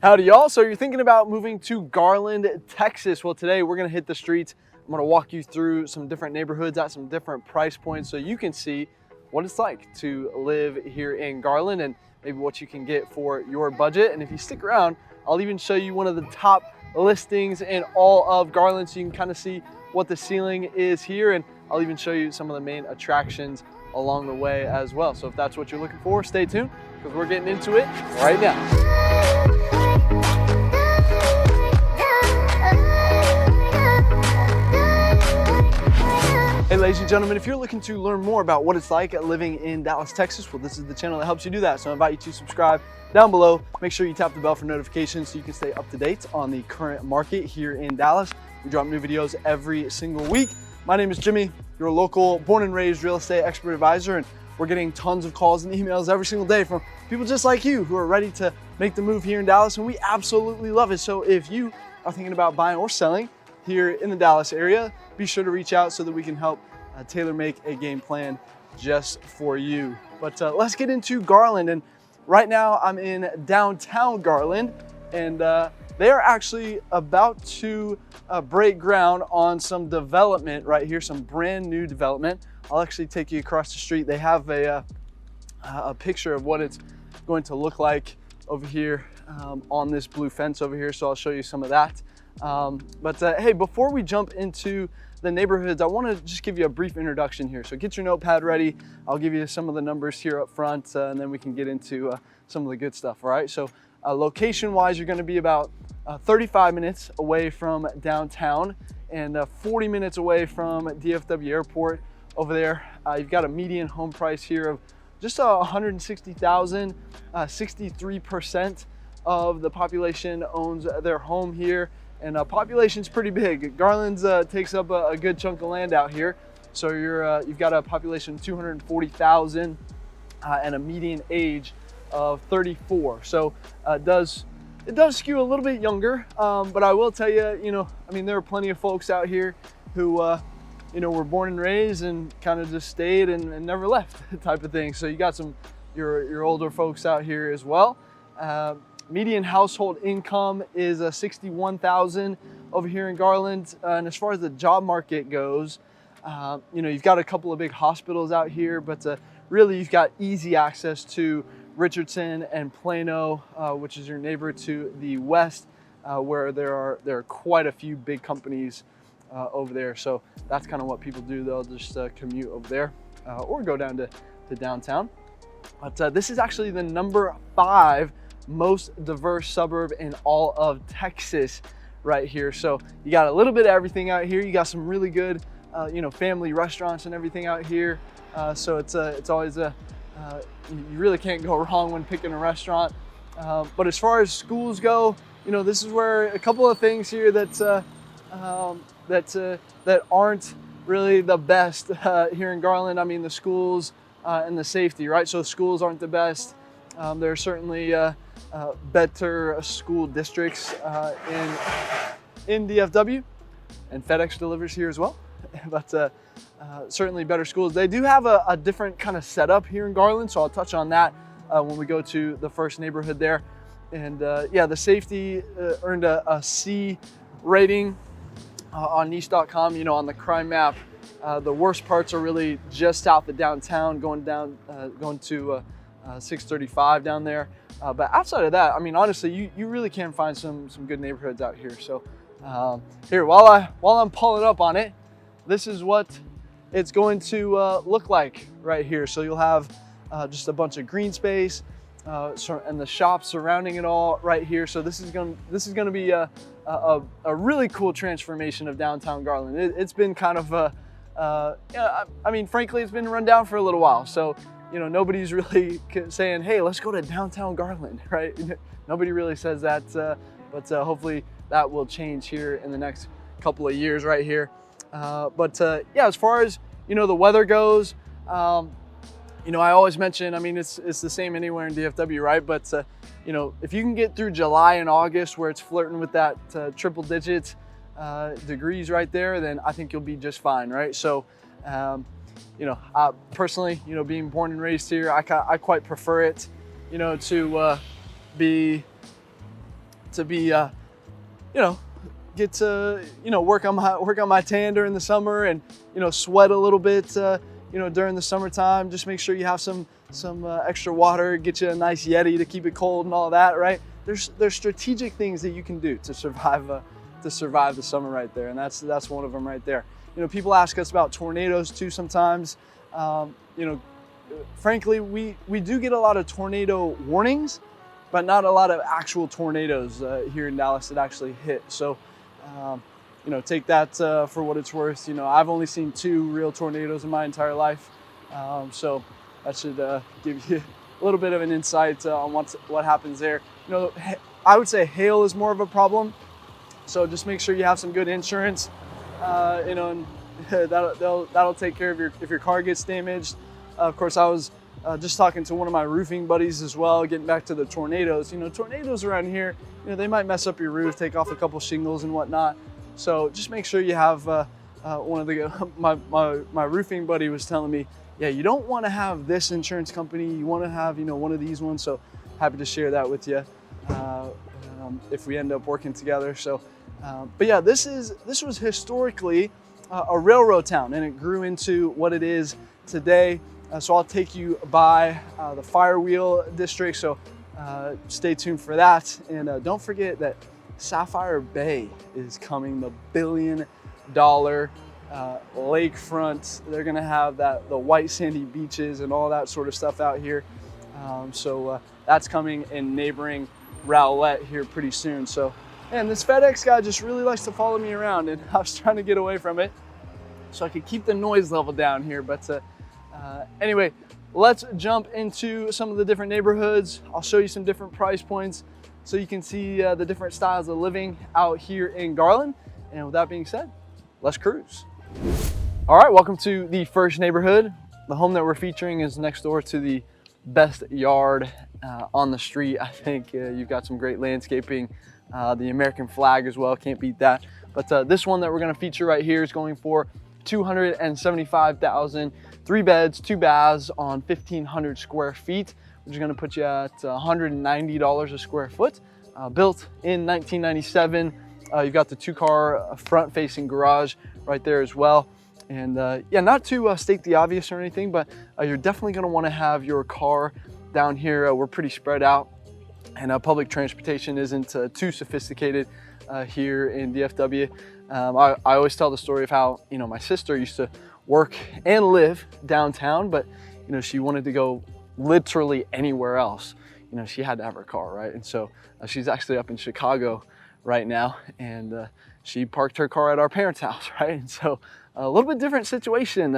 Howdy y'all, so you're thinking about moving to Garland, Texas. Well, today we're gonna hit the streets. I'm gonna walk you through some different neighborhoods at some different price points so you can see what it's like to live here in Garland and maybe what you can get for your budget. And if you stick around, I'll even show you one of the top listings in all of Garland so you can kind of see what the ceiling is here, and I'll even show you some of the main attractions along the way as well. So if that's what you're looking for, stay tuned because we're getting into it right now. Hey ladies and gentlemen, if you're looking to learn more about what it's like living in Dallas, Texas, well, this is the channel that helps you do that. So I invite you to subscribe down below. Make sure you tap the bell for notifications so you can stay up to date on the current market here in Dallas. We drop new videos every single week. My name is Jimmy, your local born and raised real estate expert advisor, and we're getting tons of calls and emails every single day from people just like you who are ready to make the move here in Dallas, and we absolutely love it. So if you are thinking about buying or selling here in the Dallas area, be sure to reach out so that we can help tailor make a game plan just for you. But let's get into Garland. And right now I'm in downtown Garland, and they are actually about to break ground on some development right here, some brand new development. I'll actually take you across the street. They have a picture of what it's going to look like over here on this blue fence over here. So I'll show you some of that. Hey, before we jump into the neighborhoods, I want to just give you a brief introduction here. So get your notepad ready. I'll give you some of the numbers here up front, and then we can get into some of the good stuff. All right. So location wise, you're going to be about 35 minutes away from downtown and 40 minutes away from DFW Airport over there. You've got a median home price here of just $160,000. 63% of the population owns their home here. And population's pretty big. Garland's takes up a good chunk of land out here. So you've got a population of 240,000 and a median age of 34. So it does skew a little bit younger, but I will tell you, I mean, there are plenty of folks out here who, were born and raised and kind of just stayed and never left type of thing. So you got your older folks out here as well. Median household income is $61,000 over here in Garland. And as far as the job market goes, you've got a couple of big hospitals out here, but really you've got easy access to Richardson and Plano, which is your neighbor to the west, where there are quite a few big companies over there. So that's kind of what people do. They'll just commute over there or go down to downtown. But this is actually the number 5 most diverse suburb in all of Texas right here. So you got a little bit of everything out here. You got some really good, family restaurants and everything out here. So it's always you really can't go wrong when picking a restaurant. But as far as schools go, this is where a couple of things here that aren't really the best here in Garland. I mean, the schools and the safety, right? So schools aren't the best. There are certainly better school districts in DFW, and FedEx delivers here as well, but certainly better schools. They do have a different kind of setup here in Garland, so I'll touch on that when we go to the first neighborhood there. And yeah, the safety earned a C rating on niche.com, on the crime map. The worst parts are really just south of downtown, going to 635 down there. But outside of that, I mean, honestly, you really can find some good neighborhoods out here. So here, while I'm pulling up on it, this is what it's going to look like right here. So you'll have just a bunch of green space and the shops surrounding it all right here. So this is going to be a really cool transformation of downtown Garland. It's been kind of I mean, frankly, it's been run down for a little while. So nobody's really saying, hey, let's go to downtown Garland, right? Nobody really says that, but hopefully that will change here in the next couple of years right here. Yeah, as far as, the weather goes, I always mention, I mean, it's the same anywhere in DFW, right? But, if you can get through July and August where it's flirting with that triple digits degrees right there, then I think you'll be just fine, right? So, I personally, being born and raised here, I quite prefer it, to be to be, you know, get to, you know, work on my tan during the summer, and, you know, sweat a little bit, you know, during the summertime. Just make sure you have some extra water, get you a nice Yeti to keep it cold and all that, right? There's strategic things that you can do to survive the summer right there, and that's one of them right there. You know, people ask us about tornadoes too sometimes. You know, frankly, we do get a lot of tornado warnings, but not a lot of actual tornadoes here in Dallas that actually hit. So, you know, take that for what it's worth. You know, I've only seen 2 real tornadoes in my entire life, so that should give you a little bit of an insight on what happens there. You know, I would say hail is more of a problem, so just make sure you have some good insurance. You know, and that'll take care of if your car gets damaged. Of course, I was just talking to one of my roofing buddies as well, getting back to the tornadoes. You know, tornadoes around here, you know, they might mess up your roof, take off a couple shingles and whatnot. So just make sure you have one of the, my roofing buddy was telling me, yeah, you don't want to have this insurance company. You want to have, you know, one of these ones. So happy to share that with you if we end up working together. So, but yeah, this was historically a railroad town, and it grew into what it is today. So I'll take you by the Firewheel district. So stay tuned for that. And don't forget that Sapphire Bay is coming, the $1 billion lakefront. They're gonna have the white sandy beaches and all that sort of stuff out here. So that's coming in neighboring Rowlett here pretty soon. So, and this FedEx guy just really likes to follow me around, and I was trying to get away from it so I could keep the noise level down here. But anyway, let's jump into some of the different neighborhoods. I'll show you some different price points so you can see the different styles of living out here in Garland. And with that being said, let's cruise. All right, welcome to the first neighborhood. The home that we're featuring is next door to the best yard on the street. I think you've got some great landscaping, the American flag as well, can't beat that. But this one that we're gonna feature right here is going for $275,000, 3 beds, 2 baths on 1,500 square feet, which is gonna put you at $190 a square foot. Built in 1997. You've got the 2-car front-facing garage right there as well. And yeah, not to state the obvious or anything, but you're definitely gonna wanna have your car down here. We're pretty spread out, and public transportation isn't too sophisticated here in DFW. I always tell the story of how, you know, my sister used to work and live downtown, but, you know, she wanted to go literally anywhere else. You know, she had to have her car, right? And so she's actually up in Chicago right now, and she parked her car at our parents' house, right? And so a little bit different situation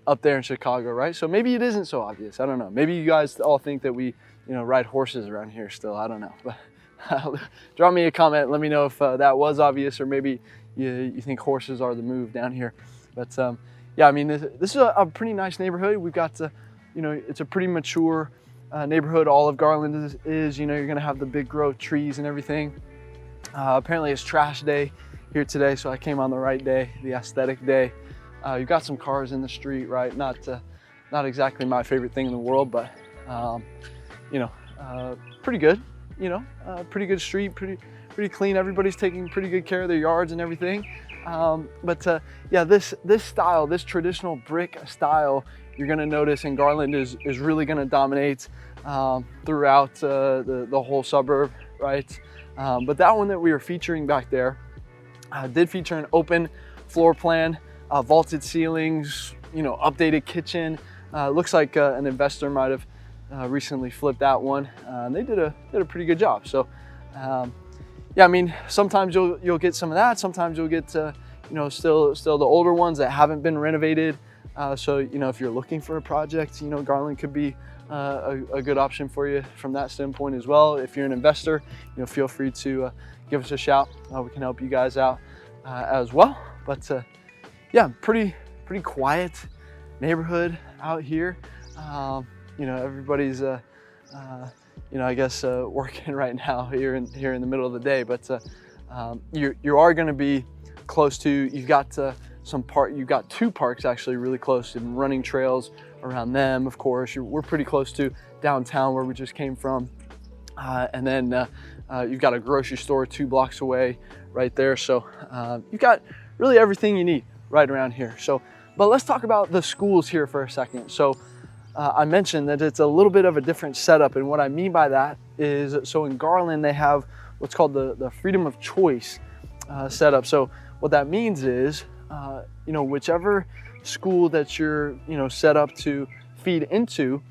up there in Chicago, right? So maybe it isn't so obvious. I don't know. Maybe you guys all think that we, you know, ride horses around here still. I don't know. But drop me a comment. Let me know if that was obvious, or maybe you think horses are the move down here. But yeah, I mean, this is a pretty nice neighborhood. We've got, you know, it's a pretty mature neighborhood. All of Garland is, you know, you're gonna have the big growth trees and everything. Apparently it's trash day here today, so I came on the right day, the aesthetic day. You've got some cars in the street, right? Not exactly my favorite thing in the world, but you know, pretty good. You know, pretty good street, pretty clean. Everybody's taking pretty good care of their yards and everything. But yeah, this style, this traditional brick style, you're gonna notice in Garland is really gonna dominate throughout the whole suburb, right? But that one that we were featuring back there did feature an open floor plan, vaulted ceilings, you know, updated kitchen. Looks like an investor might have recently flipped that one. And they did a pretty good job. So yeah, I mean, sometimes you'll get some of that. Sometimes you'll get you know, still the older ones that haven't been renovated. So, you know, if you're looking for a project, you know, Garland could be a good option for you from that standpoint as well. If you're an investor, you know, feel free to give us a shout. We can help you guys out as well. But yeah, pretty quiet neighborhood out here. You know, everybody's you know, I guess working right now here in the middle of the day. But you are going to be close to. You've got you've got 2 parks actually really close, and running trails around them. Of course, we're pretty close to downtown where we just came from. And then you've got a grocery store 2 blocks away right there. So you've got really everything you need right around here. So, but let's talk about the schools here for a second. So I mentioned that it's a little bit of a different setup. And what I mean by that is, so in Garland, they have what's called the freedom of choice setup. So what that means is, you know, whichever school that you're, you know, set up to feed into,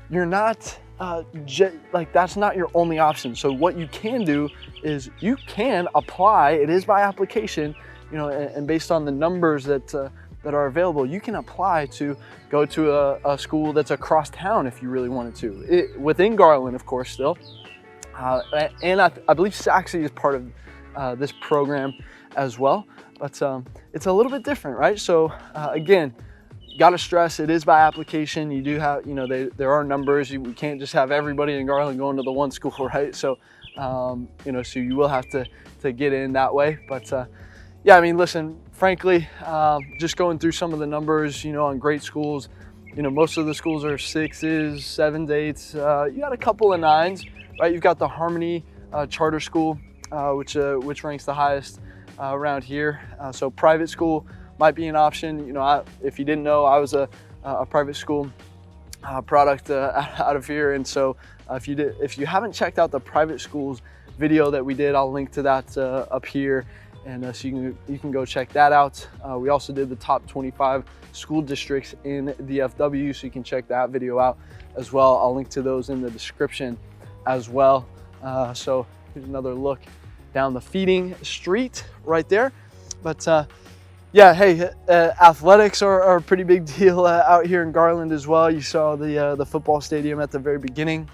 you're not, like that's not your only option. So what you can do is you can apply, it is by application, you know, and based on the numbers that are available, you can apply to go to a school that's across town if you really wanted to, within Garland, of course, still. And I believe Saxy is part of this program as well, but it's a little bit different, right? So again, got to stress, it is by application. You do have, you know, there are numbers. We can't just have everybody in Garland going to the one school, right? So, you know, so you will have to get in that way. But yeah, I mean, listen, frankly, just going through some of the numbers, you know, on great schools, you know, most of the schools are 6s, 7s, 8s. You got a couple of 9s, right? You've got the Harmony Charter School, which ranks the highest around here. So private school might be an option. You know, if you didn't know, I was a private school product out of here, and so if you haven't checked out the private schools video that we did, I'll link to that up here, and so you can go check that out. We also did the top 25 school districts in DFW, so you can check that video out as well. I'll link to those in the description as well. So here's another look down the feeding street right there, but yeah, hey, athletics are a pretty big deal out here in Garland as well. You saw the football stadium at the very beginning.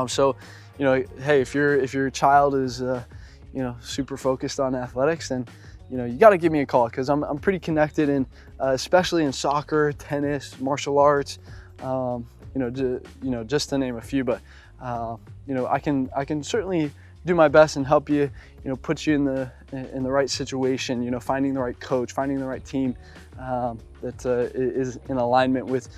So, you know, hey, if your child is, you know, super focused on athletics, then, you know, you got to give me a call, because I'm pretty connected in, especially in soccer, tennis, martial arts, you know, just to name a few. But you know, I can certainly do my best and help you, you know, put you in the right situation, you know, finding the right coach, finding the right team that is in alignment with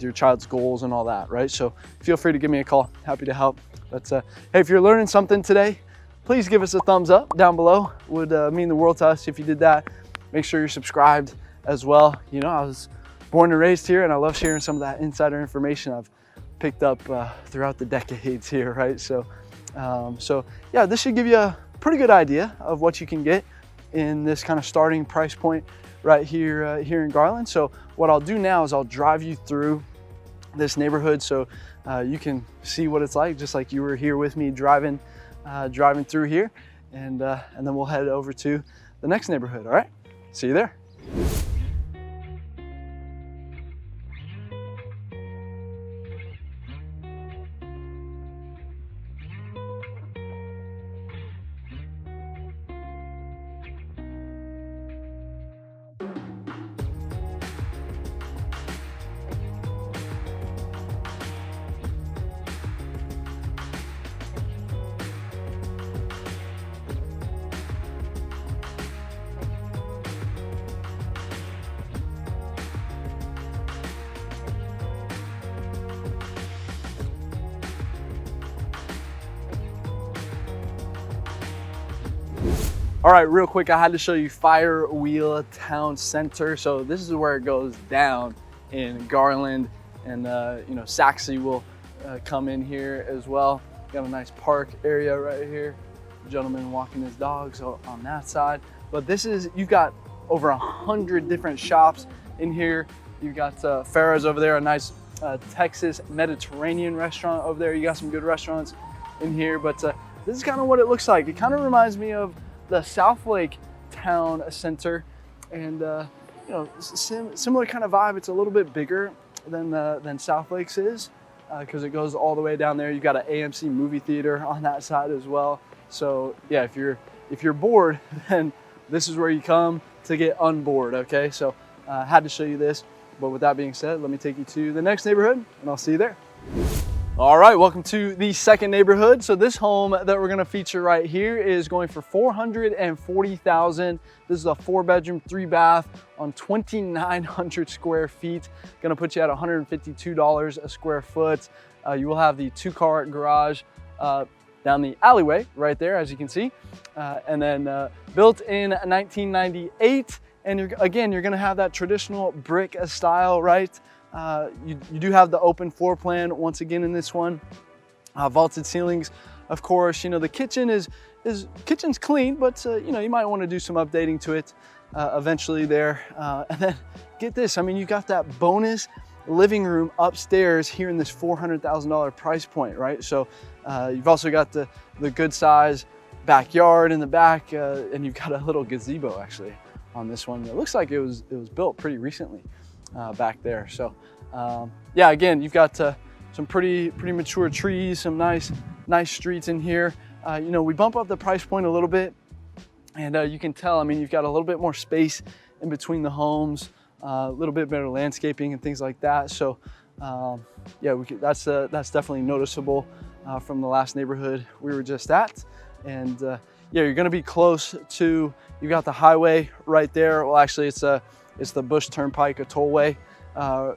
your child's goals and all that, right? So feel free to give me a call. Happy to help. But hey, if you're learning something today, please give us a thumbs up down below. Would mean the world to us if you did that. Make sure you're subscribed as well. You know, I was born and raised here, and I love sharing some of that insider information I've picked up throughout the decades here, right? So yeah, this should give you a pretty good idea of what you can get in this kind of starting price point right here here in Garland. So what I'll do now is I'll drive you through this neighborhood, so you can see what it's like, just like you were here with me driving through here, and then we'll head over to the next neighborhood. All right, see you there. All right, real quick, I had to show you Firewheel Town Center. So this is where it goes down in Garland, and you know, Saxy will come in here as well. Got a nice park area right here. Gentleman walking his dogs on that side. But this is, you've got over 100 different shops in here. You've got Farrah's over there, a nice Texas Mediterranean restaurant over there. You got some good restaurants in here, but this is kind of what it looks like. It kind of reminds me of the South Lake Town Center, and you know, similar kind of vibe. It's a little bit bigger than South Lake's is, because it goes all the way down there. You've got an AMC movie theater on that side as well. So yeah, if you're bored, then this is where you come to get unbored. Okay, so had to show you this. But with that being said, let me take you to the next neighborhood, and I'll see you there. All right, welcome to the second neighborhood. So this home that we're gonna feature right here is going for $440,000. This is a 4-bedroom, 3-bath on 2,900 square feet. Gonna put you at $152 a square foot. You will have the 2-car garage down the alleyway right there, as you can see. And then built in 1998. And again, you're gonna have that traditional brick style, right? You do have the open floor plan once again in this one. Vaulted ceilings, of course. You know, the kitchen's clean, but you know, you might want to do some updating to it eventually there. And then get this, I mean, you got that bonus living room upstairs here in this $400,000 price point, right? So you've also got the good size backyard in the back, and you've got a little gazebo actually on this one. It looks like it was built pretty recently back there. So yeah, again, you've got some pretty mature trees, some nice streets in here. You know, we bump up the price point a little bit, and you can tell, I mean, you've got a little bit more space in between the homes, a little bit better landscaping and things like that. So yeah, that's definitely noticeable from the last neighborhood we were just at. And yeah, you're gonna be close to, you've got the highway right there. Well, actually it's the Bush Turnpike, a tollway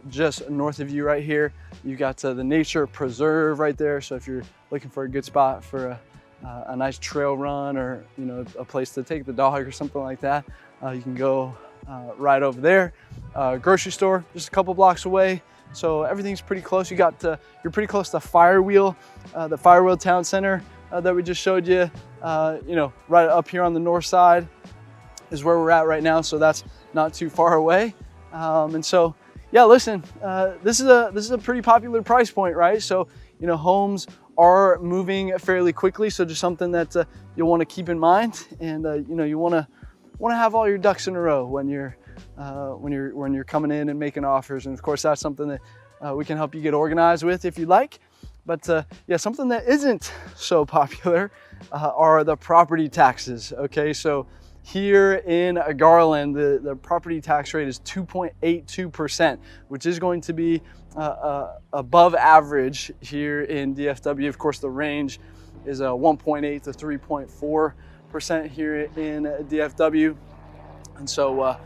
just north of you right here. You got the nature preserve right there. So if you're looking for a good spot for a nice trail run, or you know, a place to take the dog or something like that, you can go right over there. Grocery store just a couple blocks away. So everything's pretty close. You got you're pretty close to Firewheel, the Firewheel Town Center that we just showed you. You know, right up here on the north side is where we're at right now. So that's not too far away. And so yeah, listen, this is a pretty popular price point, right? So, you know, homes are moving fairly quickly. So just something that you'll want to keep in mind. And you know, you want to have all your ducks in a row when you're coming in and making offers. And of course, that's something that we can help you get organized with if you like. But yeah, something that isn't so popular are the property taxes. Okay, so here in Garland, the property tax rate is 2.82%, which is going to be above average here in DFW. Of course, the range is 1.8 to 3.4% here in DFW. And so,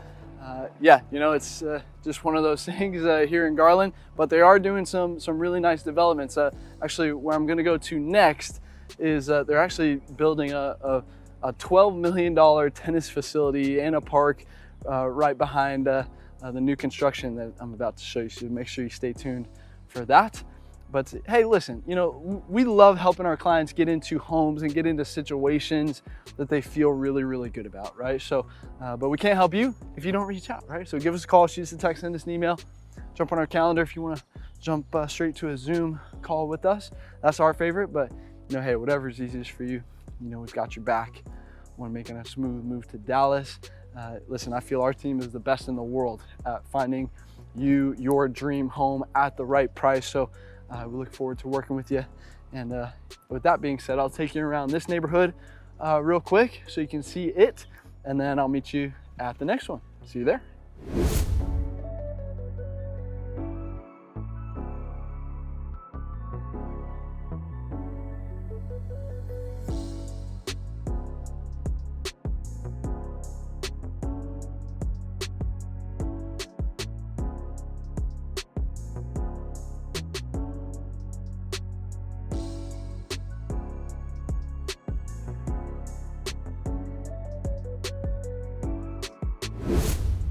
yeah, you know, it's just one of those things here in Garland, but they are doing some really nice developments. Actually, where I'm gonna go to next is they're actually building a $12 million tennis facility and a park right behind the new construction that I'm about to show you. So make sure you stay tuned for that. But hey, listen, you know, we love helping our clients get into homes and get into situations that they feel really, really good about, right? So, but we can't help you if you don't reach out, right? So give us a call, shoot us a text, send us an email, jump on our calendar if you want to jump straight to a Zoom call with us. That's our favorite, but you know, hey, whatever's easiest for you, you know, we've got your back. We're making a smooth move to Dallas. Listen, I feel our team is the best in the world at finding you your dream home at the right price. So we look forward to working with you. And with that being said, I'll take you around this neighborhood real quick so you can see it, and then I'll meet you at the next one. See you there.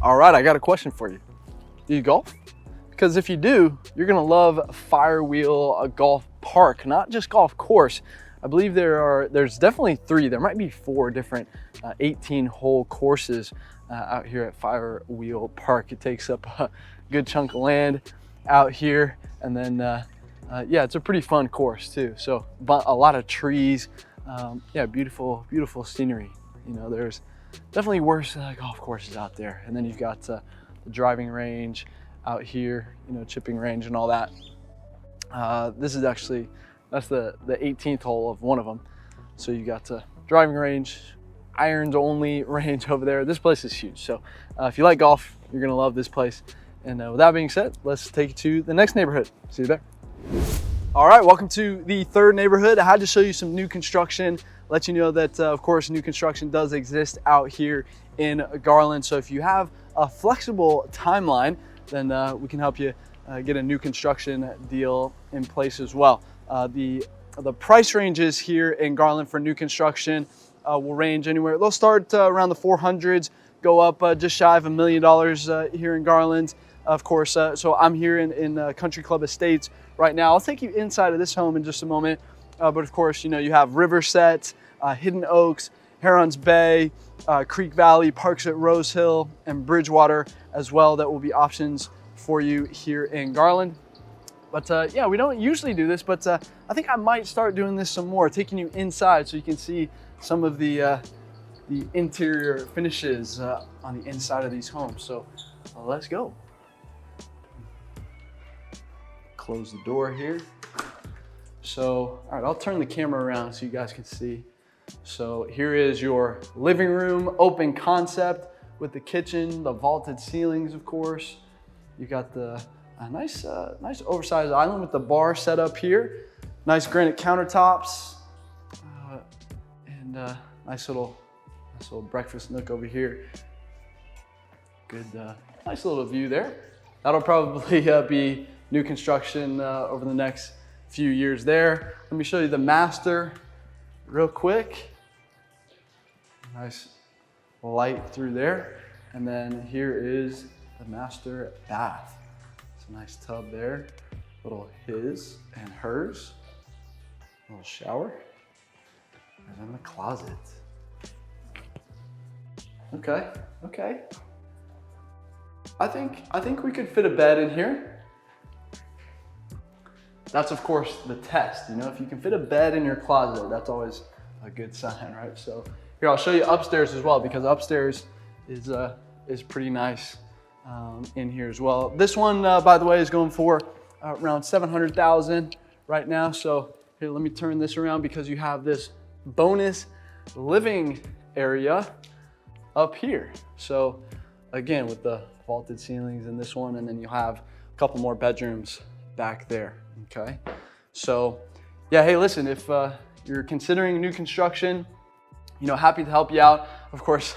All right, I got a question for you. Do you golf? Because if you do, you're gonna love Firewheel Golf Park, not just golf course. I believe there's definitely 3, there might be 4 different 18-hole courses out here at Firewheel Park. It takes up a good chunk of land out here. And then, yeah, it's a pretty fun course too. So, but a lot of trees, yeah, beautiful, beautiful scenery. You know, there's definitely worse golf courses out there. And then you've got the driving range out here, you know, chipping range and all that. This is actually, that's the 18th hole of one of them. So you got the driving range, irons only range over there. This place is huge. So if you like golf, you're gonna love this place. And with that being said, let's take you to the next neighborhood. See you there. All right, welcome to the 3rd neighborhood. I had to show you some new construction, let you know that, of course, new construction does exist out here in Garland. So if you have a flexible timeline, then we can help you get a new construction deal in place as well. The The price ranges here in Garland for new construction will range anywhere. They'll start around the 400s, go up just shy of $1 million here in Garland. Of course, so I'm here in Country Club Estates right now. I'll take you inside of this home in just a moment. But of course, you know, you have Riverset, Hidden Oaks, Herons Bay, Creek Valley, Parks at Rose Hill, and Bridgewater as well. That will be options for you here in Garland. But yeah, we don't usually do this, but I think I might start doing this some more, taking you inside so you can see some of the interior finishes on the inside of these homes. So let's go. Close the door here. So, all right, I'll turn the camera around so you guys can see. So here is your living room, open concept with the kitchen, the vaulted ceilings, of course. You got the nice oversized island with the bar set up here. Nice granite countertops, and nice little breakfast nook over here. Good, nice little view there. That'll probably be new construction over the next few years there. Let me show you the master real quick. Nice light through there. And then here is the master bath. It's a nice tub there. Little his and hers. Little shower. And then the closet. Okay. I think we could fit a bed in here. That's of course the test, you know, if you can fit a bed in your closet, that's always a good sign, right? So here, I'll show you upstairs as well, because upstairs is pretty nice in here as well. This one, by the way, is going for around $700,000 right now. So here, let me turn this around, because you have this bonus living area up here. So again, with the vaulted ceilings in this one, and then you'll have a couple more bedrooms back there. Okay, so yeah, hey, listen, if you're considering new construction, you know, happy to help you out. Of course,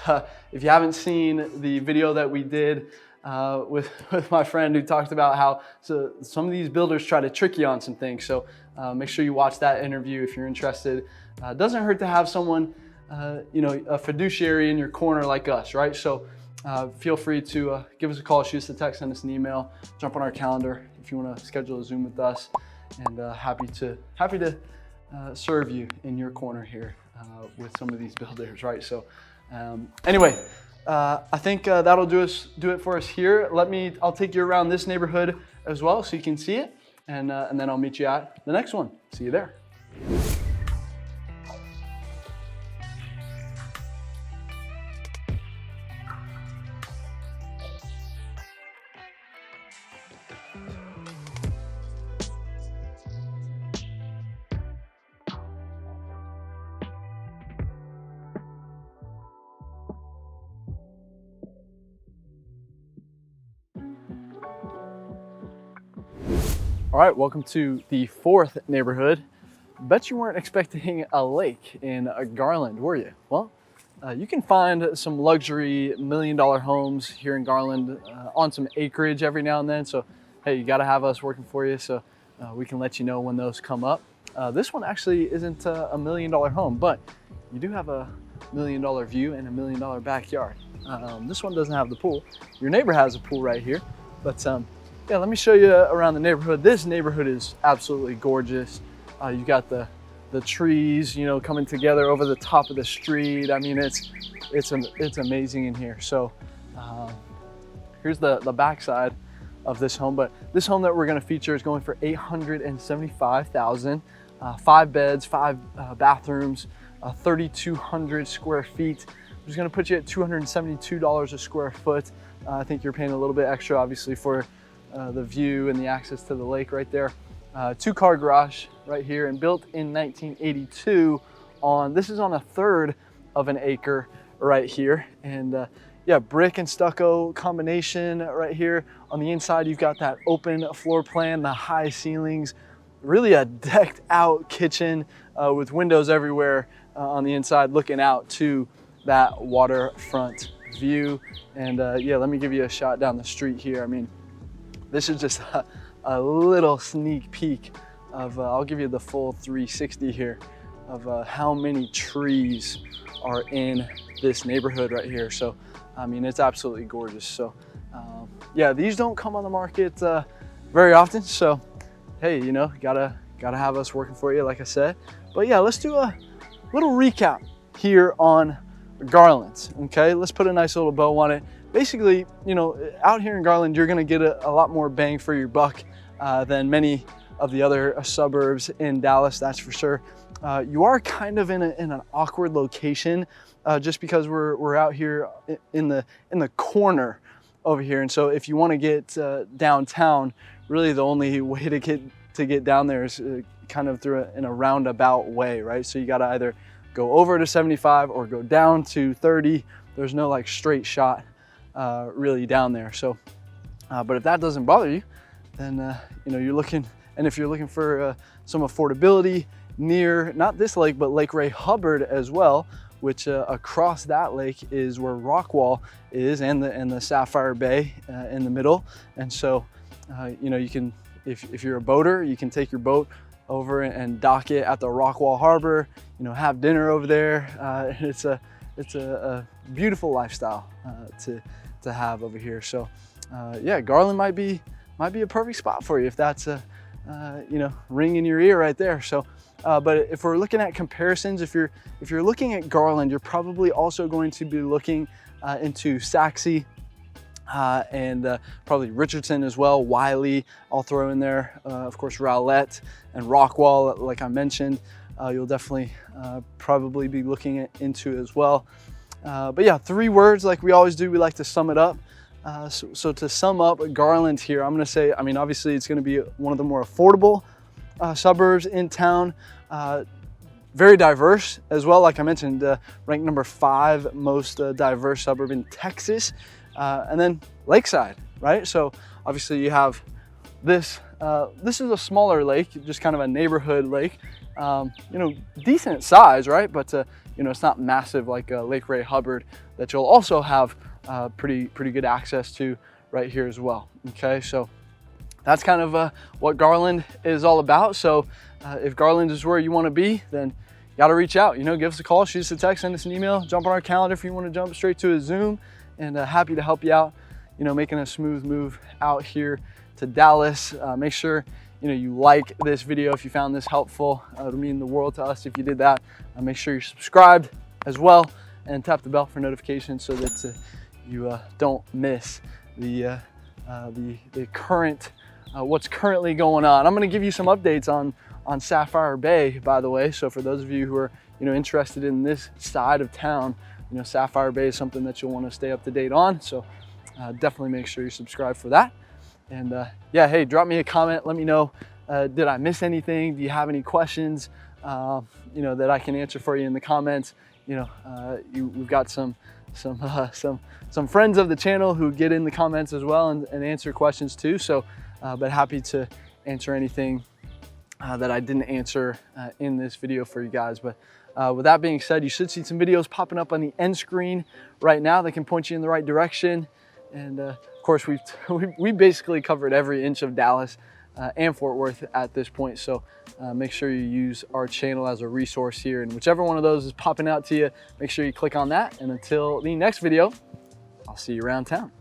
if you haven't seen the video that we did with my friend who talked about how some of these builders try to trick you on some things, so make sure you watch that interview if you're interested. It doesn't hurt to have someone, you know, a fiduciary in your corner like us, right? So feel free to give us a call, shoot us a text, send us an email, jump on our calendar if you want to schedule a Zoom with us, and happy to serve you in your corner here with some of these builders, right? So anyway, I think that'll do it for us here. I'll take you around this neighborhood as well so you can see it, and then I'll meet you at the next one. See you there. All right, welcome to the fourth neighborhood. Bet you weren't expecting a lake in Garland, were you? Well, you can find some luxury $1 million homes here in Garland on some acreage every now and then. So, hey, you gotta have us working for you, so we can let you know when those come up. This one actually isn't a $1 million home, but you do have a $1 million view and a $1 million backyard. This one doesn't have the pool. Your neighbor has a pool right here, but yeah, let me show you around the neighborhood. This neighborhood is absolutely gorgeous. You got the trees, you know, coming together over the top of the street. I mean, it's amazing in here. So here's the backside of this home. But this home that we're going to feature is going for $875,000. 5 beds, 5 bathrooms, 3,200 square feet. I'm just going to put you at $272 a square foot. I think you're paying a little bit extra, obviously, for the view and the access to the lake right there. 2-car garage right here, and built in 1982. This is on 1/3 of an acre right here, and yeah, brick and stucco combination right here. On the inside, you've got that open floor plan, the high ceilings, really a decked out kitchen with windows everywhere on the inside, looking out to that waterfront view. And yeah, let me give you a shot down the street here. I mean, this is just a little sneak peek of, I'll give you the full 360 here of how many trees are in this neighborhood right here. So, I mean, it's absolutely gorgeous. So, yeah, these don't come on the market very often. So, hey, you know, gotta have us working for you, like I said. But yeah, let's do a little recap here on Garland. Okay, let's put a nice little bow on it. Basically, you know, out here in Garland, you're gonna get a lot more bang for your buck than many of the other suburbs in Dallas, that's for sure. You are kind of in an awkward location just because we're out here in the corner over here. And so if you want to get downtown, really the only way to get down there is kind of through in a roundabout way, right? So you got to either go over to 75 or go down to 30. There's no like straight shot really down there. So, but if that doesn't bother you, then you know, you're looking, and if you're looking for some affordability near, not this lake, but Lake Ray Hubbard as well, which across that lake is where Rockwall is, and the Sapphire Bay in the middle. And so, you know, you can, if you're a boater, you can take your boat over and dock it at the Rockwall Harbor, you know, have dinner over there. It's a beautiful lifestyle to have over here. So yeah, Garland might be a perfect spot for you if that's a you know, ring in your ear right there. So but if we're looking at comparisons, if you're looking at Garland, you're probably also going to be looking into Saxe and probably Richardson as well, Wiley, I'll throw in there, of course Rowlett and Rockwall, like I mentioned, you'll definitely probably be looking into as well. But yeah, 3 words like we always do, we like to sum it up. So to sum up Garland here, I'm gonna say, I mean, obviously it's gonna be one of the more affordable suburbs in town, very diverse as well. Like I mentioned, ranked number 5 most diverse suburb in Texas, and then lakeside, right? So obviously you have this, this is a smaller lake, just kind of a neighborhood lake, you know, decent size, right? But you know, it's not massive like Lake Ray Hubbard that you'll also have pretty good access to right here as well. Okay, so that's kind of what Garland is all about. So if Garland is where you want to be, then you got to reach out, you know, give us a call, shoot us a text, send us an email, jump on our calendar if you want to jump straight to a Zoom, and happy to help you out, you know, making a smooth move out here to Dallas. Make sure, you know, you like this video if you found this helpful. It would mean the world to us if you did that. Make sure you're subscribed as well, and tap the bell for notifications so that you don't miss the current what's currently going on. I'm going to give you some updates on Sapphire Bay, by the way. So for those of you who are, you know, interested in this side of town, you know, Sapphire Bay is something that you'll want to stay up to date on. So definitely make sure you subscribe for that. And yeah, hey, drop me a comment. Let me know, did I miss anything? Do you have any questions, you know, that I can answer for you in the comments? You know, we've got some friends of the channel who get in the comments as well and answer questions too. So, but happy to answer anything that I didn't answer in this video for you guys. But with that being said, you should see some videos popping up on the end screen right now that can point you in the right direction. And of course, we basically covered every inch of Dallas and Fort Worth at this point. So make sure you use our channel as a resource here, and whichever one of those is popping out to you, make sure you click on that. And until the next video, I'll see you around town.